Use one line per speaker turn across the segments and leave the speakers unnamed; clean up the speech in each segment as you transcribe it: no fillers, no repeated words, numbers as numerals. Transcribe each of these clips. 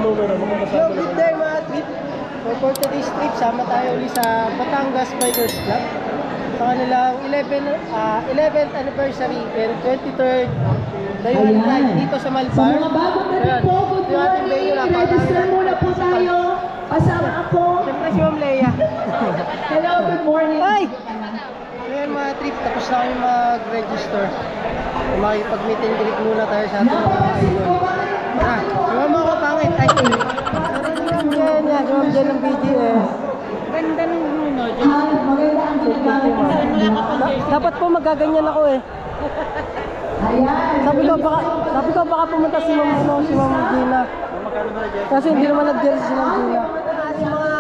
Yo, good day mga trip. For today's trip, sama tayo ulit sa Batangas Bikers Club sa kanilang 11th anniversary and 23rd dayuhan ride dito sa Malbar.
Sa mga bagong dating po, good morning. Register muna po tayo. Kasama ako.
Siyempre si Ma'am Leia.
Hello, good morning.
Hi! Ngayon mga trip, tapos na kami mag-register. Makipag-meet and greet muna tayo sa ating mga idol. Tara, iwan mo ako pangit. Ay, Ma'am Jen ng BGS.
Ganda ng Bruno.
Maganda ang ginagawa.
Dapat po magaganyan ako eh.
Ayan.
Sabi ko baka pumunta si Ma'am Gina. Kasi hindi naman nag-jersey si Ma'am Gina. Mga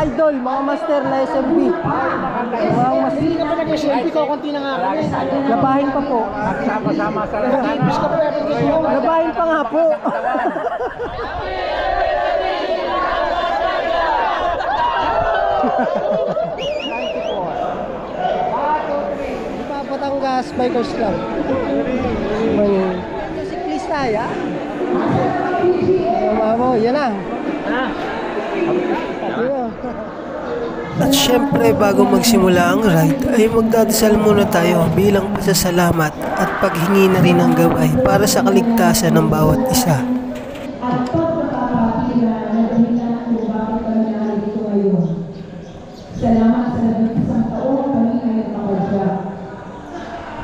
idol, mga master na SMB. Mga master. Hindi ka pa nag-SMB ko, konti na nga kami. Labahin pa po. Sama-sama sa lahat. Labahin pa nga po. Batangas Bikers Club. Siklista ya. Mamo, yan na. At syempre bago magsimula ang ride ay magdadasal muna tayo bilang pasasalamat at paghingi na rin ng gabay para sa kaligtasan ng bawat isa.
Salamat sa isang taon kami ay nakakasya.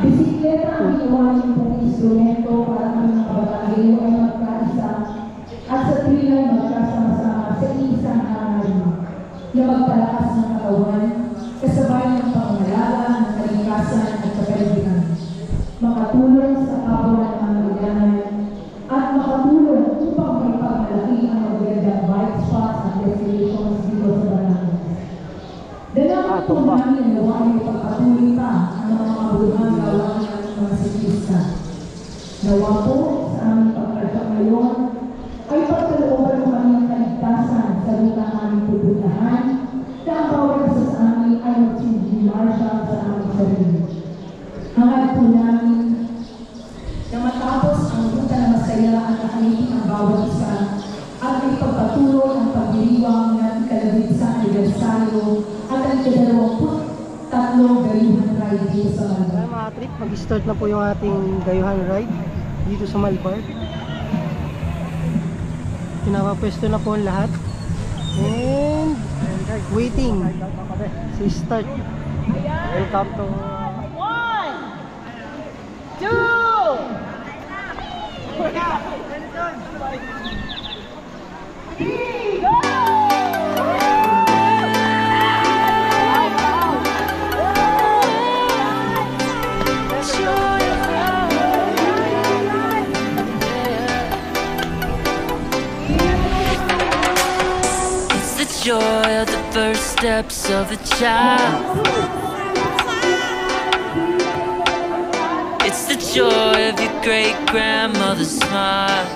Bisikleta ang iwanin ng instrumento para ang mga kabatangero ay magkaisa at sa tuwing ay magkasama-sama sa isang hangarin na magpalakas ng katawan kasabay ng pangangalaga ng kalikasan at kapaligiran, makatulong sa kapwa ng mga kailangan at makatulong upang may pagmalaki ang magagandang bike spots at destinations dito sa Batangas. Dalawang po namin ang gawa ay pagpatuloy pa ang mga mabulungan gawa ng mga siklista. Nawa po sa aming pagkarga ngayon ay pagkalooban ng aming kaligtasan sa lutang aming pupuntahan na ang bawat isa sa amin ay magsilbing marshal sa aming sarili. Hangad po namin na matapos ang ruta na masaya at nakalitin ang bawat isa at may pagpatuloy ang pagdiriwang ng ikalabit sa anibersaryo at ang ika-23 dayuhan ride dito sa Malbar.
Mga trip, mag-start na po yung ating dayuhan ride dito sa Malbar. Pinapapwesto na po ang lahat. And waiting to start. Welcome to
1, 2, 3, go!
Joy of the first steps of a child. It's the joy of your great-grandmother's smile.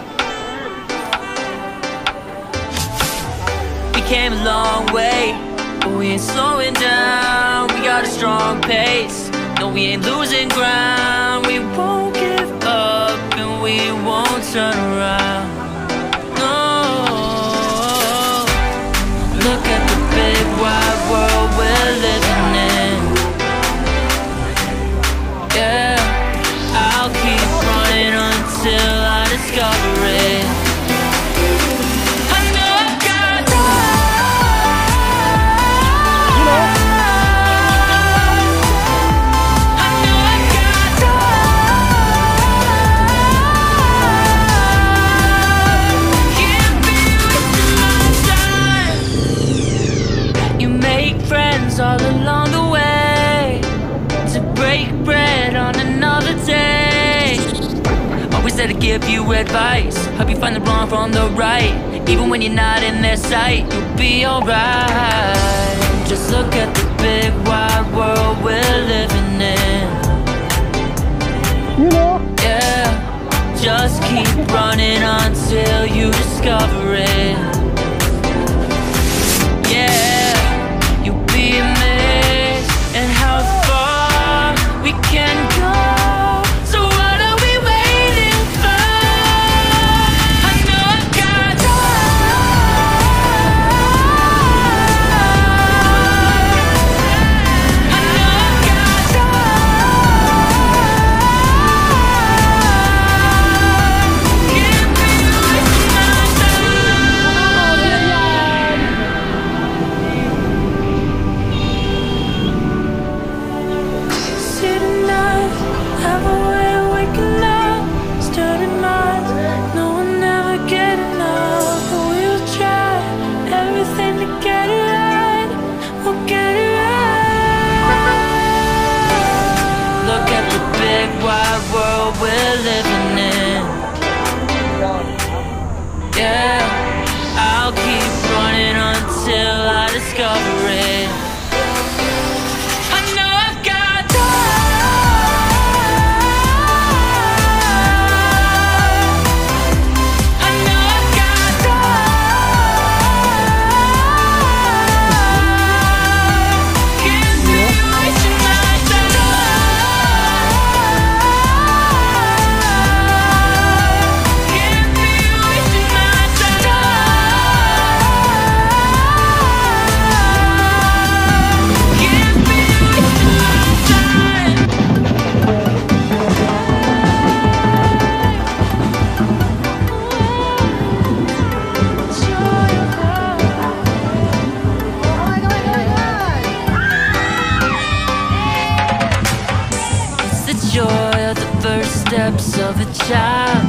We came a long way, but we ain't slowing down. We got a strong pace, no we ain't losing ground. We won't give up and we won't turn around. Look at the big wide world we're living in. Yeah, I'll keep running until I discover it. I know I've got I know I've got can't be wasting my time. You make friends all along the way to break bread on another day. Always there to give you advice, help you find the wrong from the right. Even when you're not in their sight, you'll be alright. Just look at the big wide world we're living in.
you know.
Yeah, just keep running until you discover it. Yeah, you'll be amazed at how far we can go. So what are we waiting for? I know I've got wide world we're living in. Yeah, I'll keep running until I discover it. I know I've got I know I've got can't be wasting my can't be wasting my can't be wasting my It's the joy of the first steps of a child.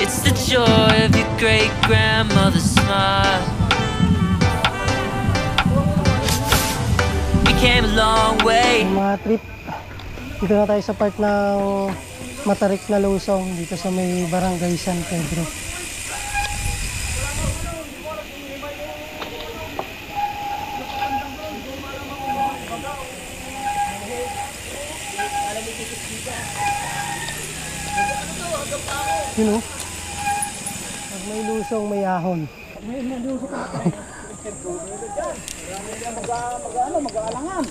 It's the joy of your great grandmother's smile. We came a long way.
Mga trip, dito na tayo sa part ng Matarik na Lusong, dito sa may Barangay San Pedro. Yun o, pag may lusong may ahon.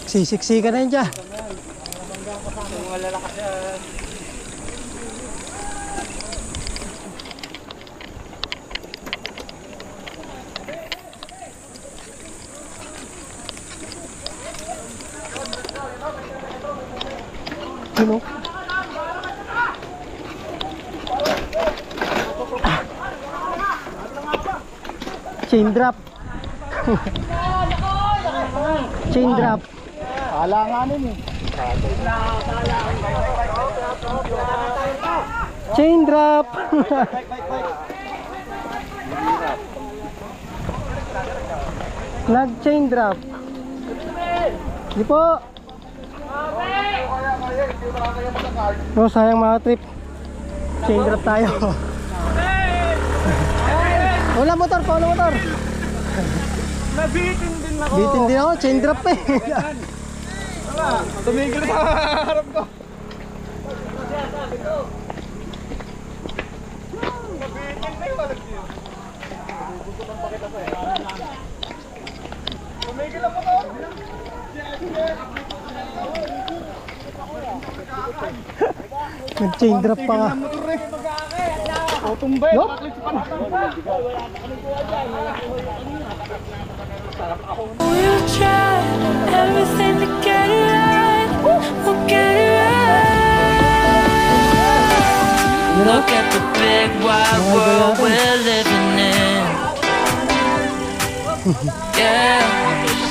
Sisiksika na yun dyan. Yun o. Chain drop. Chain drop.
Alanganin eh.
Chain drop. Nag chain drop. Di po. No, sayang mga trip. Chain drop tayo. Wala motor, wala motor.
Nabitin din ako.
Bitin din ako, chain drop eh.
Tumigil sa harap ko. Nabitin din pala siya. Tumigil ako to.
Nag-chain drop pa nga.
O tumbay.
Yup.
We'll try everything to get it right. We'll get it right. Look at the big wide world we're living in. Yeah,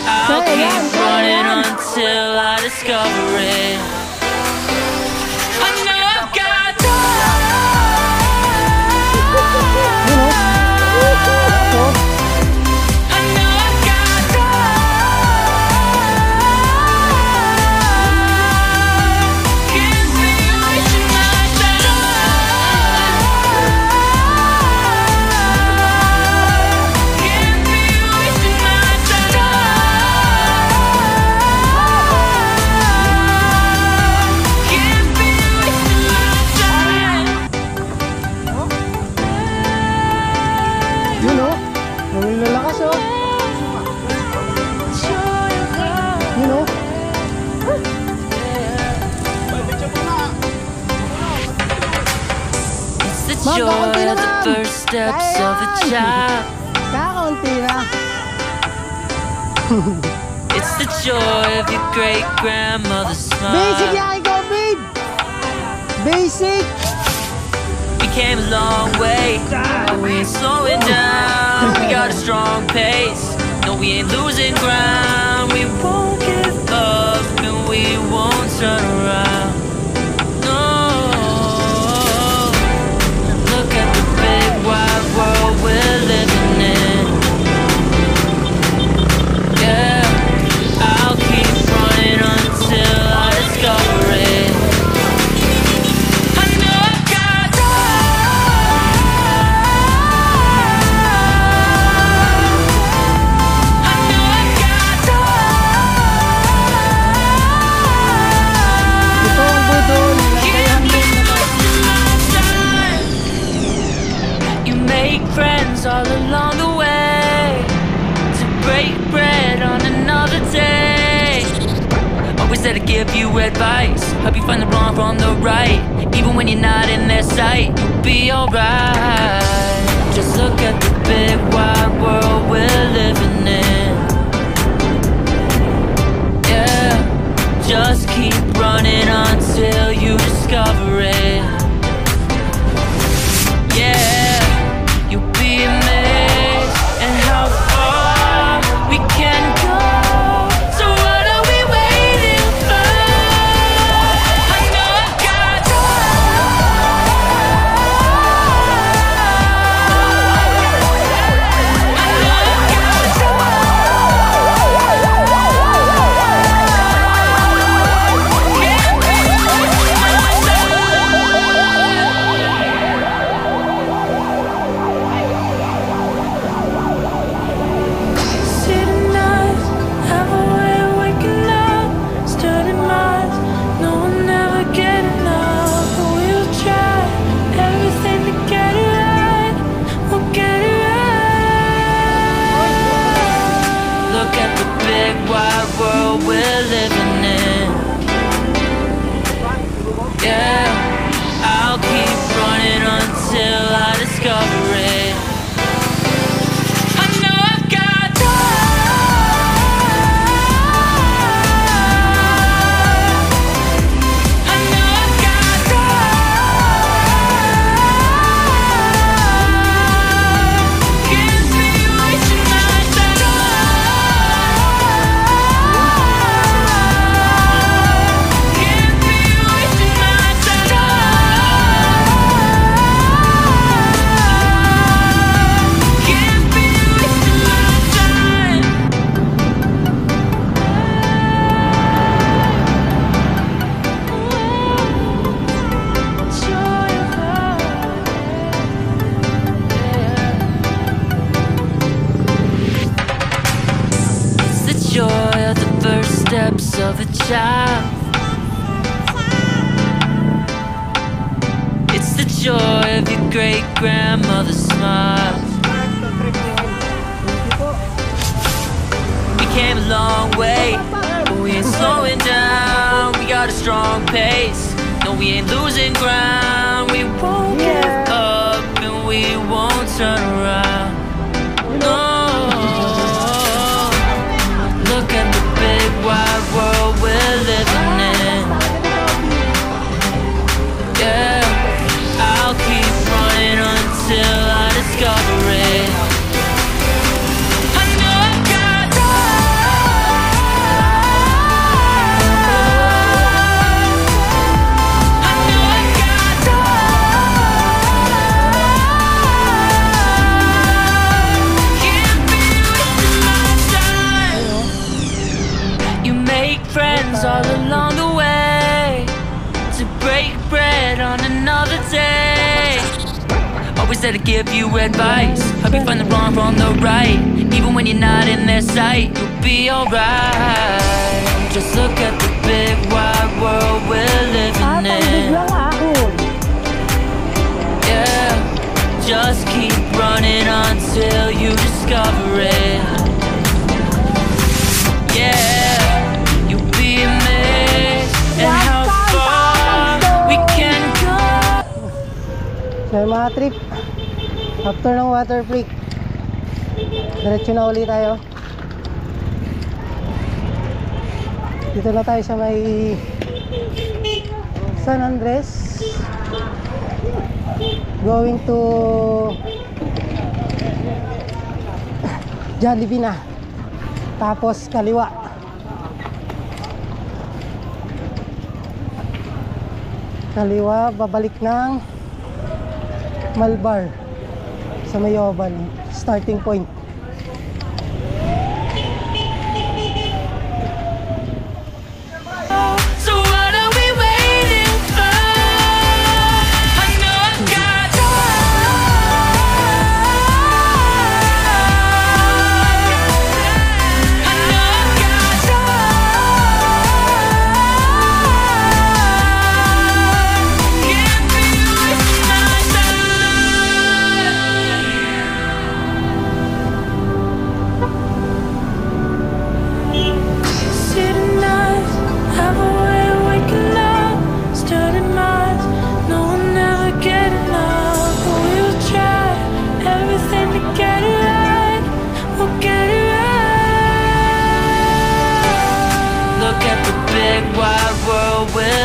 I'll keep running until I discover it. I know I've got I know I've got can't be wasting my can't be wasting my can't be wasting my time.
Yun o. Yung lalakas o. Yun o.
It's the
Ma'am,
joy
kaunti na,
of the
ma'am.
first steps of a child.
Kakaunti na.
It's the joy of your great grandmother's
Basic
smile.
yan ikaw, babe. Basic.
We came a long way, but we ain't slowing down. We got a strong pace, no, we ain't losing ground. We won't give up and we won't turn around. No, look at the big wide world we're living in. Yeah, I'll keep running until Always there to give you advice, help you find the wrong from the right. Even when you're not in their sight, you'll be alright. Just look at the big wide world we're living in. Yeah, just keep running until you discover it. Yeah, you'll be amazed at how far we can go. So what are we waiting for? I know I've got of a child. It's the joy of your great-grandmother's smile. We came a long way, but we ain't slowing down. We got a strong pace, no we ain't losing ground. We won't give up and we won't turn around. No. Look at the big wide world we're living in. Yeah, I'll keep running until I discover it. I know I've got I know I've got can't be wasting my time. You make friends all along the way, to break bread on another day. Always there to give you advice, help you find the wrong from the right. Even when you're not in their sight, you'll be alright. Just look at the big wide world we're living in. Yeah, just keep running until you discover it. Yeah, you'll be amazed at how far we can go.
So yung mga trip, after ng water break, diretso na ulit tayo. Dito na tayo sa may San Andres, going to Jollibee na, tapos kaliwa. Kaliwa, babalik ng Malbar sa Mayoban, starting point.
So what are we waiting for? I know I've got I know I've got can't be wasting my time.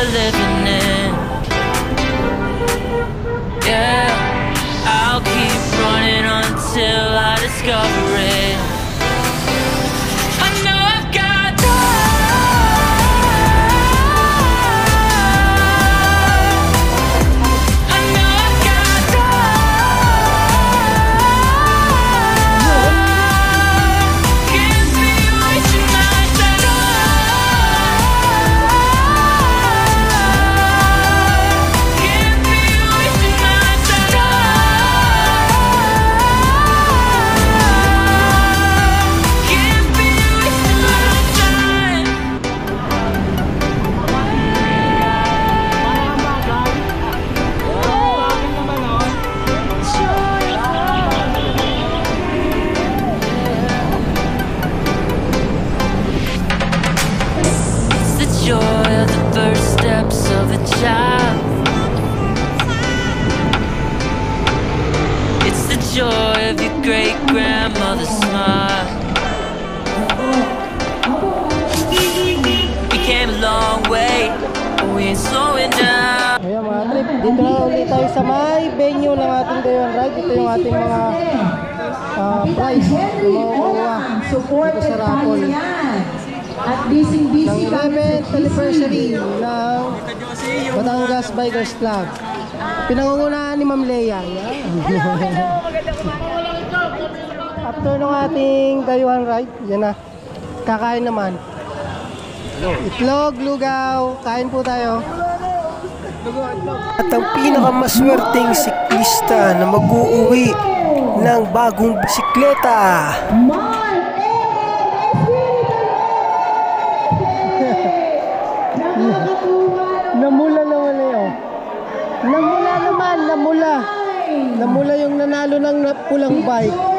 we're living in. Yeah, I'll keep running until I discover it. I know I've got I know I've got can't be wasting my can't be wasting my can't be wasting my time. It's the joy of the first steps of a child. It's the joy of your great grandmother's smile. We came a long way, but we ain't slowing down.
Ayan mga trip, dito na ulit tayo sa may venue ng ating Dayon Ride. Ito yung ating mga prize na makukuha
Support
dito sa raffle
at busy
ng 11th anniversary ng Batangas Bikers Club. Pinangungunahan ni Ma'am Leia. After ng ating Dayuhan Ride, yan na. Kakain naman. Itlog, lugaw, kain po tayo. At ang pinakamaswerteng siklista na mag-uuwi ng bagong bisikleta. Namula naman yun. Namula yung nanalo ng pulang bike.